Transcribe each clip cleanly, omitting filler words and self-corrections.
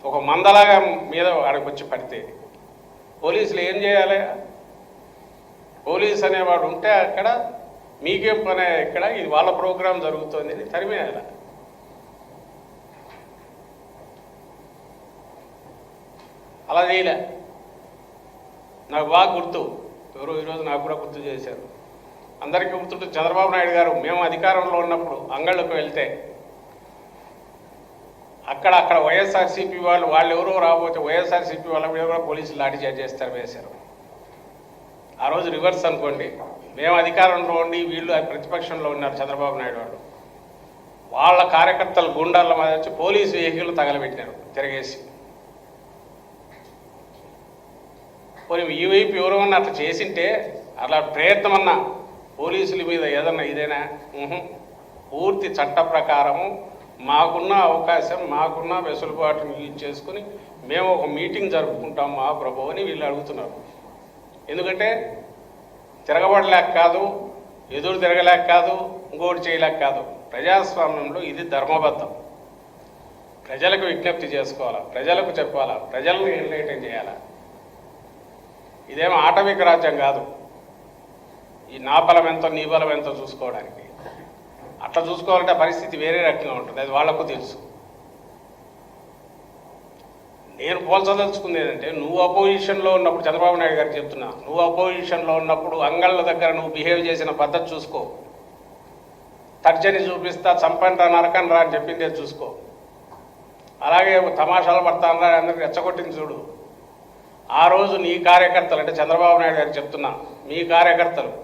ఒక మందలాగా మీద అక్కడికి వచ్చి పడితే పోలీసులు ఏం చేయాలి? పోలీస్ అనేవాడు ఉంటే అక్కడ మీకేం పని, ఇక్కడ ఇది వాళ్ళ ప్రోగ్రాం జరుగుతుంది అని తరిమేయాలి. అలా చేయలే. నాకు బాగా గుర్తు, ఎవరో ఈరోజు నాకు కూడా గుర్తు చేశారు. అందరికీ గుర్తుంటే చంద్రబాబు నాయుడు గారు మేము అధికారంలో ఉన్నప్పుడు అంగళ్ళకు వెళ్తే అక్కడ వైఎస్ఆర్సీపీ వాళ్ళు ఎవరో రాబోతే వైఎస్ఆర్సీపీ వాళ్ళ మీద కూడా పోలీసులు లాఠీచార్జ్ చేస్తారు, వేశారు. ఆ రోజు రివర్స్ అనుకోండి, మేము అధికారంలో ఉండి వీళ్ళు ప్రతిపక్షంలో ఉన్నారు చంద్రబాబు నాయుడు వాళ్ళు, వాళ్ళ కార్యకర్తలు గుండాల మీద వచ్చి పోలీసు వెహికల్ తగలబెట్టినారు తిరగేసి. పోనీ ఈ వైపు ఎవరన్నా అట్లా చేసింటే, అట్లా ప్రయత్నం అన్నా పోలీసుల మీద ఏదన్నా ఇదేనా? పూర్తి చట్ట ప్రకారము మాకున్న అవకాశం, మాకున్న వెసులుబాటును యూజ్ చేసుకుని మేము ఒక మీటింగ్ జరుపుకుంటాం మా ప్రభు అని వీళ్ళు అడుగుతున్నారు. ఎందుకంటే తిరగబడలేక కాదు, ఎదురు తిరగలేక కాదు, ఇంకోటి చేయలేక కాదు. ప్రజాస్వామ్యంలో ఇది ధర్మబద్ధం. ప్రజలకు విజ్ఞప్తి చేసుకోవాలా, ప్రజలకు చెప్పాలా, ప్రజలను ఎన్లైటన్ చేయాలా. ఇదేమో ఆటవిక రాజ్యం కాదు, ఈ నా బలం ఎంతో నీ బలం ఎంతో చూసుకోవడానికి. అట్లా చూసుకోవాలంటే పరిస్థితి వేరే రకంగా ఉంటుంది, అది వాళ్లకు తెలుసు. నేను పోల్చదలుచుకుంది ఏంటంటే, నువ్వు అపోజిషన్లో ఉన్నప్పుడు, చంద్రబాబు నాయుడు గారికి చెప్తున్నా, నువ్వు అపోజిషన్లో ఉన్నప్పుడు అంగళ్ళ దగ్గర నువ్వు బిహేవ్ చేసిన పద్ధతి చూసుకో. తర్జని చూపిస్తా, చంపండి రా, నరకని రా అని చెప్పిందే చూసుకో. అలాగే తమాషాలు పడతాను రా అందరికి రెచ్చగొట్టింది చూడు. ఆ రోజు నీ కార్యకర్తలు, అంటే చంద్రబాబు నాయుడు గారికి చెప్తున్నా, మీ కార్యకర్తలు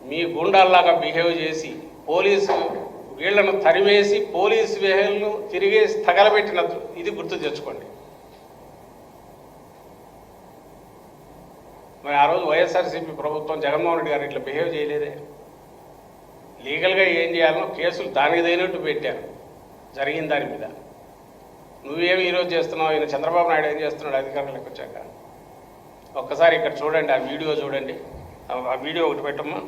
మీ గుండాల్లాగా బిహేవ్ చేసి పోలీసు వీళ్లను తరిమేసి పోలీసు వెహికల్ను తిరిగేసి తగలబెట్టిన ఇది గుర్తు తెచ్చుకోండి. మరి ఆ రోజు వైఎస్ఆర్సీపీ ప్రభుత్వం జగన్మోహన్ రెడ్డి గారు ఇట్లా బిహేవ్ చేయలేదే. లీగల్గా ఏం చేయాలనో కేసులు దానికి తగినట్టు పెట్టారు జరిగిన దాని మీద. నువ్వేమి ఈరోజు చేస్తున్నావు, ఈయన చంద్రబాబు నాయుడు ఏం చేస్తున్నాడు అధికారంలోకి వచ్చాక? ఒక్కసారి ఇక్కడ చూడండి, ఆ వీడియో చూడండి. ఆ వీడియో ఒకటి పెట్టమ్మా,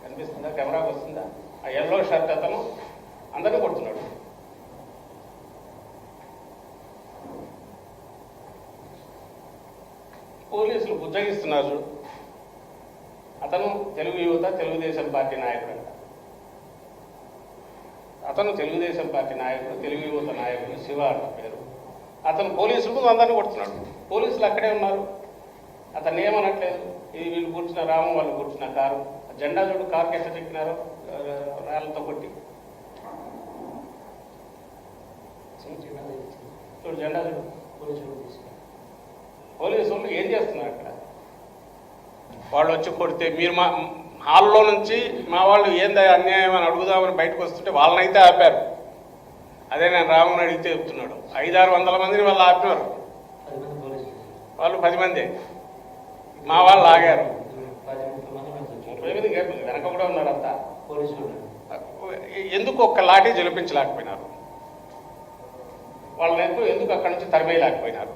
కనిపిస్తుందా? కెమెరాకి వస్తుందా? ఆ ఎల్లో షర్ట్ అతను అందరినీ కొడుతున్నాడు. పోలీసులు బుజ్జగిస్తున్నారు చూడు. అతను తెలుగు యువత తెలుగుదేశం పార్టీ నాయకుడు అంట. అతను తెలుగుదేశం పార్టీ నాయకుడు, తెలుగు యువత నాయకుడు, శివ అంట పేరు. అతను పోలీసులకు అందరినీ కొడుతున్నాడు. పోలీసులు అక్కడే ఉన్నారు, అతను ఏమనట్లేదు. ఇది వీళ్ళు కూర్చున్న రాము వాళ్ళు కూర్చున్న కారు, జెండా చూడు, కారుకి ఎట్లా చెక్కినారో రాళ్ళతో కొట్టి. చూడు జెండా చూడు. పోలీసు వాళ్ళు ఏం చేస్తున్నారు అక్కడ? వాళ్ళు వచ్చి కొడితే మీరు మా హాల్లో నుంచి మా వాళ్ళు ఏందా అన్యాయం అని అడుగుదామని బయటకు వస్తుంటే వాళ్ళనైతే ఆపారు. అదే నేను రాముని అడిగితే చెప్తున్నాడు, 500-600 మందిని వాళ్ళు ఆపినారు. వాళ్ళు 10 మంది, మా వాళ్ళు ఆగారు. 30 మంది వెనక కూడా ఉన్నారు అంతా. ఎందుకు ఒక్క లాఠీ జలిపించలేకపోయినారు? వాళ్ళని ఎందుకు అక్కడి నుంచి తరిమేయలేకపోయినారు?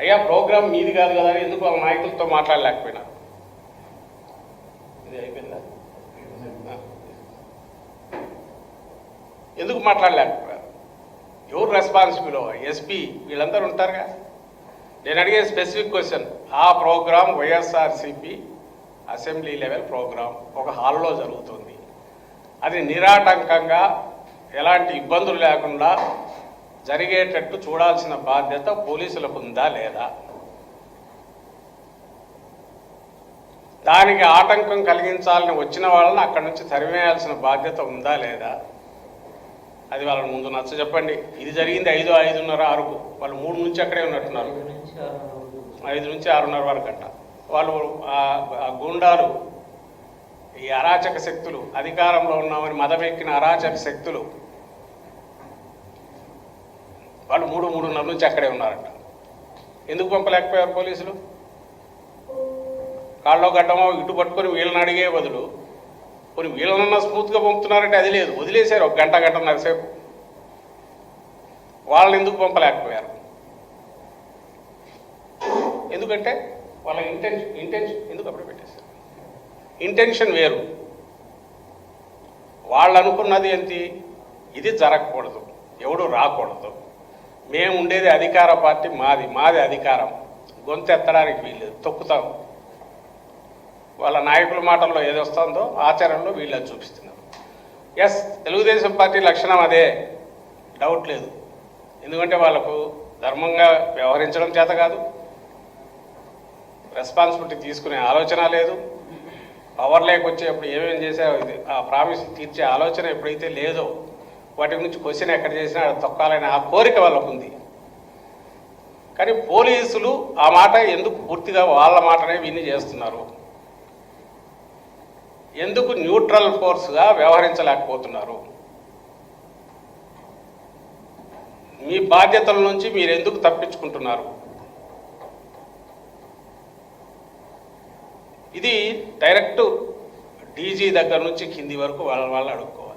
అయ్యా ప్రోగ్రాం మీది కాదు కదా అని ఎందుకు వాళ్ళ నాయకులతో మాట్లాడలేకపోయినారు? ఇది అయిపోయిందా? ఎందుకు మాట్లాడలేకపోయారు? ఎవరు రెస్పాన్సిబుల్? ఎస్పీ వీళ్ళందరూ ఉంటారుగా. నేను అడిగే స్పెసిఫిక్ క్వశ్చన్, ఆ program YSRCP assembly level program ఒక హాల్లో జరుగుతుంది. అది నిరాటంకంగా ఎలాంటి ఇబ్బందులు లేకుండా జరిగేటట్టు చూడాల్సిన బాధ్యత పోలీసులకు ఉందా లేదా? దానికి ఆటంకం కలిగించాలని వచ్చిన వాళ్ళని అక్కడి నుంచి తరిమేయాల్సిన బాధ్యత ఉందా లేదా? అది వాళ్ళని ముందు నచ్చ చెప్పండి. ఇది జరిగింది 5-5:30, 6కు. వాళ్ళు 3 నుంచి అక్కడే ఉన్నట్టున్నారు. 5 నుంచి 6:30 వరకు అంట. వాళ్ళు ఆ గుండాలు, ఈ అరాచక శక్తులు, అధికారంలో ఉన్నామని మదమెక్కిన అరాచక శక్తులు వాళ్ళు 3-3:30 నుంచి అక్కడే ఉన్నారంట. ఎందుకు పంపలేకపోయారు పోలీసులు? కాళ్ళలో గడ్డమో ఇటు పట్టుకొని వీళ్ళని అడిగే బదులు కొన్ని వీళ్ళనన్నా స్మూత్గా పంపుతున్నారంటే అది లేదు, వదిలేశారు 1 గంటన్నర సేపు. వాళ్ళని ఎందుకు పంపలేకపోయారు? ఎందుకంటే వాళ్ళ ఇంటెన్షన్ ఎందుకు అప్పుడు పెట్టేశారు? ఇంటెన్షన్ వేరు. వాళ్ళు అనుకున్నది ఏంటి? ఇది జరగకూడదు, ఎవడు రాకూడదు. మేము ఉండేది అధికార పార్టీ, మాది అధికారం. గొంతెత్తడానికి వీళ్ళు తొక్కుతాం. వాళ్ళ నాయకుల మాటల్లో ఏది వస్తుందో ఆచరణలో వీళ్ళు అది చూపిస్తున్నారు. ఎస్, తెలుగుదేశం పార్టీ లక్షణం అదే, డౌట్ లేదు. ఎందుకంటే వాళ్ళకు ధర్మంగా వ్యవహరించడం చేత కాదు, రెస్పాన్సిబిలిటీ తీసుకునే ఆలోచన లేదు, పవర్ లేకొచ్చేప్పుడు ఏమేమి చేసావు ఇది ఆ ప్రామిస్ తీర్చే ఆలోచన ఎప్పుడైతే లేదో, వాటి గురించి క్వశ్చన్ ఎక్కడ చేసినా తొక్కాలనే ఆ కోరిక వాళ్ళకు ఉంది. కానీ పోలీసులు ఆ మాట ఎందుకు పూర్తిగా వాళ్ళ మాటనే విని చేస్తున్నారు? ఎందుకు న్యూట్రల్ ఫోర్స్గా వ్యవహరించలేకపోతున్నారు? మీ బాధ్యతల నుంచి మీరు ఎందుకు తప్పించుకుంటున్నారు? ఇది డైరెక్ట్ డీజీ దగ్గర నుంచి కింది వరకు వాళ్ళు అడుక్కోవాలి.